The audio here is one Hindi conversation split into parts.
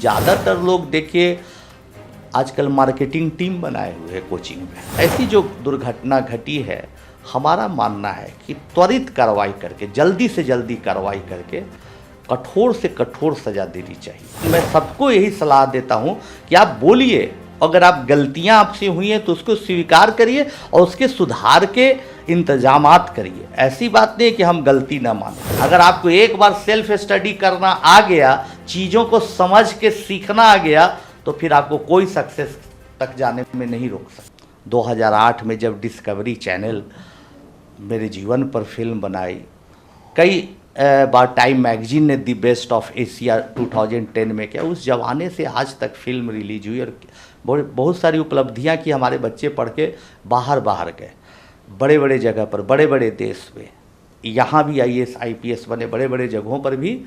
ज़्यादातर लोग देखिए आजकल मार्केटिंग टीम बनाए हुए हैं कोचिंग में। ऐसी जो दुर्घटना घटी है, हमारा मानना है कि त्वरित कार्रवाई करके, जल्दी से जल्दी कार्रवाई करके कठोर से कठोर सज़ा देनी चाहिए। मैं सबको यही सलाह देता हूं कि आप बोलिए, अगर आप गलतियां आपसे हुई हैं तो उसको स्वीकार करिए और उसके सुधार के इंतजामात करिए। ऐसी बात नहीं है कि हम गलती ना मानें। अगर आपको एक बार सेल्फ स्टडी करना आ गया, चीज़ों को समझ के सीखना आ गया, तो फिर आपको कोई सक्सेस तक जाने में नहीं रोक सकता। 2008 में जब डिस्कवरी चैनल मेरे जीवन पर फिल्म बनाई, कई बार टाइम मैगजीन ने दी बेस्ट ऑफ एशिया 2010 में किया। उस जमाने से आज तक फिल्म रिलीज हुई और बहुत सारी उपलब्धियां की। हमारे बच्चे पढ़ के बाहर गए, बड़े बड़े जगह पर, बड़े बड़े देश में, यहाँ भी IAS IPS बने, बड़े बड़े जगहों पर भी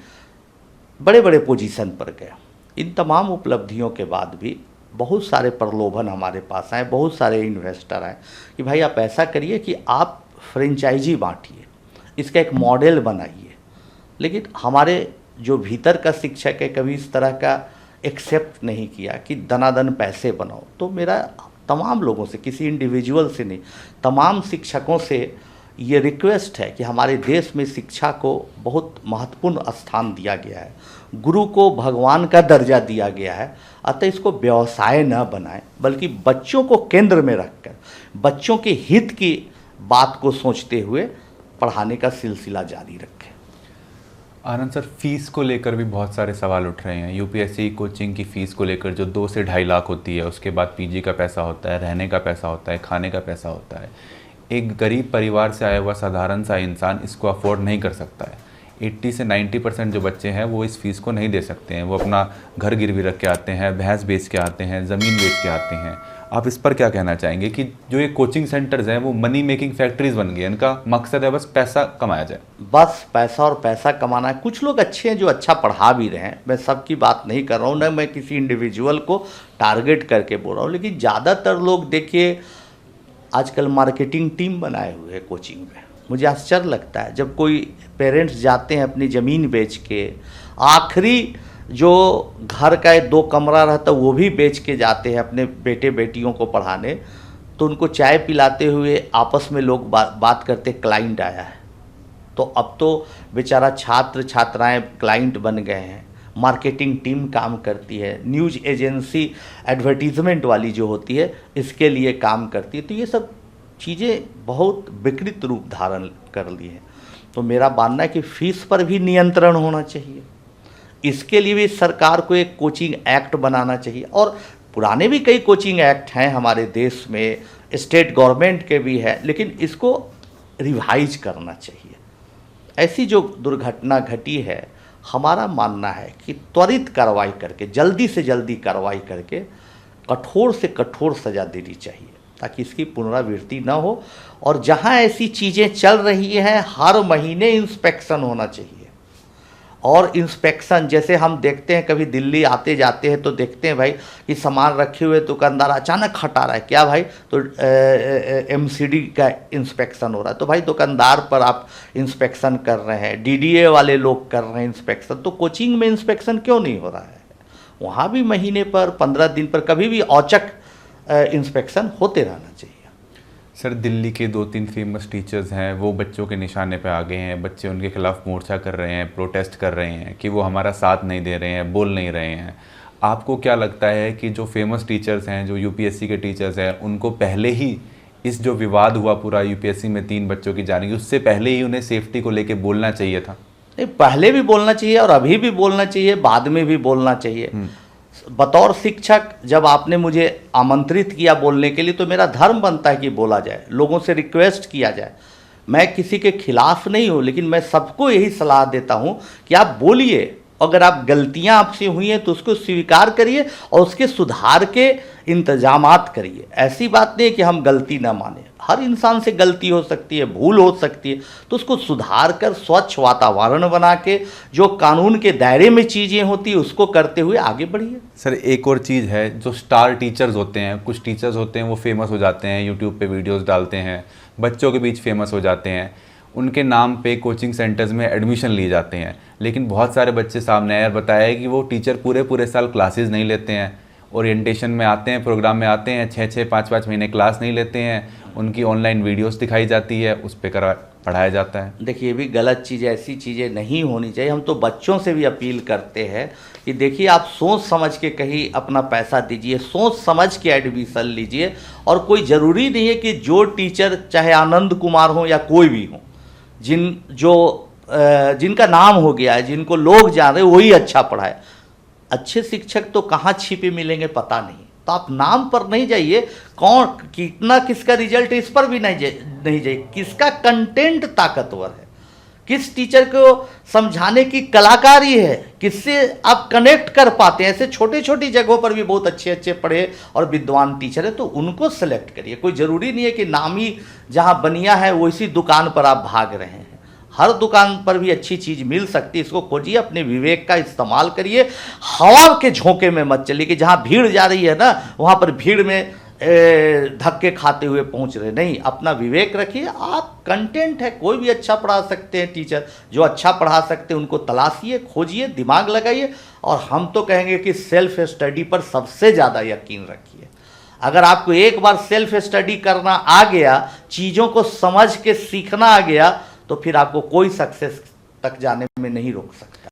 बड़े बड़े पोजीशन पर गए। इन तमाम उपलब्धियों के बाद भी बहुत सारे प्रलोभन हमारे पास आए, बहुत सारे इन्वेस्टर आए कि भाई आप ऐसा करिए कि आप फ्रेंचाइजी बांटिए, इसका एक मॉडल बनाइए। लेकिन हमारे जो भीतर का शिक्षक है कभी इस तरह का एक्सेप्ट नहीं किया कि दनादन पैसे बनाओ। तो मेरा तमाम लोगों से, किसी इंडिविजुअल से नहीं, तमाम शिक्षकों से ये रिक्वेस्ट है कि हमारे देश में शिक्षा को बहुत महत्वपूर्ण स्थान दिया गया है, गुरु को भगवान का दर्जा दिया गया है। अतः इसको व्यवसाय न बनाएं, बल्कि बच्चों को केंद्र में रखकर बच्चों के हित की बात को सोचते हुए पढ़ाने का सिलसिला जारी रखें। आनंद सर, फीस को लेकर भी बहुत सारे सवाल उठ रहे हैं। UPSC कोचिंग की फ़ीस को लेकर जो 2 से ढाई लाख होती है, उसके बाद PG का पैसा होता है, रहने का पैसा होता है, खाने का पैसा होता है। एक गरीब परिवार से आया हुआ साधारण सा इंसान इसको अफोर्ड नहीं कर सकता है। 80 से 90% जो बच्चे हैं वो इस फीस को नहीं दे सकते हैं। वो अपना घर गिरवी रख के आते हैं, भैंस बेच के आते हैं, ज़मीन बेच के आते हैं। आप इस पर क्या कहना चाहेंगे कि जो ये कोचिंग सेंटर्स हैं वो मनी मेकिंग फैक्ट्रीज बन गए, इनका मकसद है बस पैसा कमाया जाए? बस पैसा और पैसा कमाना है। कुछ लोग अच्छे हैं जो अच्छा पढ़ा भी रहे हैं, मैं सबकी बात नहीं कर रहा हूँ, ना मैं किसी इंडिविजुअल को टारगेट करके बोल रहा हूँ। लेकिन ज़्यादातर लोग देखिए आजकल मार्केटिंग टीम बनाए हुए हैं कोचिंग में। मुझे आश्चर्य लगता है जब कोई पेरेंट्स जाते हैं अपनी ज़मीन बेच के, आखिरी जो घर का 2 कमरा रहता है वो भी बेच के जाते हैं अपने बेटे बेटियों को पढ़ाने, तो उनको चाय पिलाते हुए आपस में लोग बात करते क्लाइंट आया है। तो अब तो बेचारा छात्र छात्राएं क्लाइंट बन गए हैं। मार्केटिंग टीम काम करती है, न्यूज़ एजेंसी एडवर्टीज़मेंट वाली जो होती है इसके लिए काम करती है। तो ये सब चीज़ें बहुत विकृत रूप धारण कर ली हैं। तो मेरा मानना है कि फ़ीस पर भी नियंत्रण होना चाहिए। इसके लिए भी सरकार को एक कोचिंग एक्ट बनाना चाहिए, और पुराने भी कई कोचिंग एक्ट हैं हमारे देश में, स्टेट गवर्नमेंट के भी है, लेकिन इसको रिवाइज करना चाहिए। ऐसी जो दुर्घटना घटी है, हमारा मानना है कि त्वरित कार्रवाई करके, जल्दी से जल्दी कार्रवाई करके कठोर से कठोर सज़ा देनी चाहिए, ताकि इसकी पुनरावृत्ति न हो। और जहाँ ऐसी चीज़ें चल रही हैं, हर महीने इंस्पेक्शन होना चाहिए। और इंस्पेक्शन जैसे हम देखते हैं, कभी दिल्ली आते जाते हैं तो देखते हैं भाई कि सामान रखे हुए दुकानदार अचानक हटा रहा है, क्या भाई? तो MCD का इंस्पेक्शन हो रहा है। तो भाई दुकानदार पर आप इंस्पेक्शन कर रहे हैं, DDA वाले लोग कर रहे हैं इंस्पेक्शन, तो कोचिंग में इंस्पेक्शन क्यों नहीं हो रहा है? वहाँ भी महीने पर, 15 दिन पर, कभी भी औचक इंस्पेक्शन होते रहना चाहिए। सर, दिल्ली के 2-3 फेमस टीचर्स हैं, वो बच्चों के निशाने पे आ गए हैं। बच्चे उनके खिलाफ मोर्चा कर रहे हैं, प्रोटेस्ट कर रहे हैं कि वो हमारा साथ नहीं दे रहे हैं, बोल नहीं रहे हैं। आपको क्या लगता है कि जो फेमस टीचर्स हैं, जो UPSC के टीचर्स हैं, उनको पहले ही इस जो विवाद हुआ पूरा UPSC में 3 बच्चों की जाने की, उससे पहले ही उन्हें सेफ्टी को लेकर बोलना चाहिए था? नहीं, पहले भी बोलना चाहिए और अभी भी बोलना चाहिए, बाद में भी बोलना चाहिए। बतौर शिक्षक जब आपने मुझे आमंत्रित किया बोलने के लिए, तो मेरा धर्म बनता है कि बोला जाए, लोगों से रिक्वेस्ट किया जाए। मैं किसी के खिलाफ नहीं हूँ, लेकिन मैं सबको यही सलाह देता हूँ कि आप बोलिए, अगर आप गलतियां आपसे हुई हैं तो उसको स्वीकार करिए और उसके सुधार के इंतजामात करिए। ऐसी बात नहीं है कि हम गलती ना माने, हर इंसान से गलती हो सकती है, भूल हो सकती है, तो उसको सुधार कर स्वच्छ वातावरण बना के जो कानून के दायरे में चीज़ें होती है उसको करते हुए आगे बढ़िए। सर, एक और चीज़ है, जो स्टार टीचर्स होते हैं, कुछ टीचर्स होते हैं वो फेमस हो जाते हैं, यूट्यूब पे वीडियोस डालते हैं, बच्चों के बीच फेमस हो जाते हैं, उनके नाम पे कोचिंग सेंटर्स में एडमिशन लिए जाते हैं, लेकिन बहुत सारे बच्चे सामने आए और बताया है कि वो टीचर पूरे पूरे साल क्लासेस नहीं लेते हैं, ओरिएंटेशन में आते हैं, प्रोग्राम में आते हैं, 6-6 5-5 महीने क्लास नहीं लेते हैं, उनकी ऑनलाइन वीडियोस दिखाई जाती है, उस पर पढ़ाया जाता है। देखिए, ये भी गलत चीज़ है, ऐसी चीज़ें नहीं होनी चाहिए। हम तो बच्चों से भी अपील करते हैं कि देखिए, आप सोच समझ के कहीं अपना पैसा दीजिए, सोच समझ के एडमिशन लीजिए। और कोई ज़रूरी नहीं है कि जो टीचर, चाहे आनंद कुमार हो या कोई भी हो, जिनका नाम हो गया है, जिनको लोग जान रहे, वही अच्छा पढ़ाए। अच्छे शिक्षक तो कहाँ छिपे मिलेंगे पता नहीं, तो आप नाम पर नहीं जाइए, कौन कितना किसका रिजल्ट, इस पर भी नहीं जाइए, किसका कंटेंट ताकतवर है, किस टीचर को समझाने की कलाकारी है, किससे आप कनेक्ट कर पाते हैं। ऐसे छोटी छोटी जगहों पर भी बहुत अच्छे अच्छे पढ़े और विद्वान टीचर है, तो उनको सेलेक्ट करिए। कोई ज़रूरी नहीं है कि नामी जहाँ बनिया है वैसी दुकान पर आप भाग रहे हैं। हर दुकान पर भी अच्छी चीज़ मिल सकती है, इसको खोजिए, अपने विवेक का इस्तेमाल करिए। हवा के झोंके में मत चलिए कि जहाँ भीड़ जा रही है ना, वहाँ पर भीड़ में धक्के खाते हुए पहुँच रहे नहीं। अपना विवेक रखिए। आप कंटेंट है, कोई भी अच्छा पढ़ा सकते हैं टीचर, जो अच्छा पढ़ा सकते हैं उनको तलाशिए, खोजिए, दिमाग लगाइए। और हम तो कहेंगे कि सेल्फ स्टडी पर सबसे ज़्यादा यकीन रखिए। अगर आपको एक बार सेल्फ स्टडी करना आ गया, चीज़ों को समझ के सीखना आ गया, तो फिर आपको कोई सक्सेस तक जाने में नहीं रोक सकता।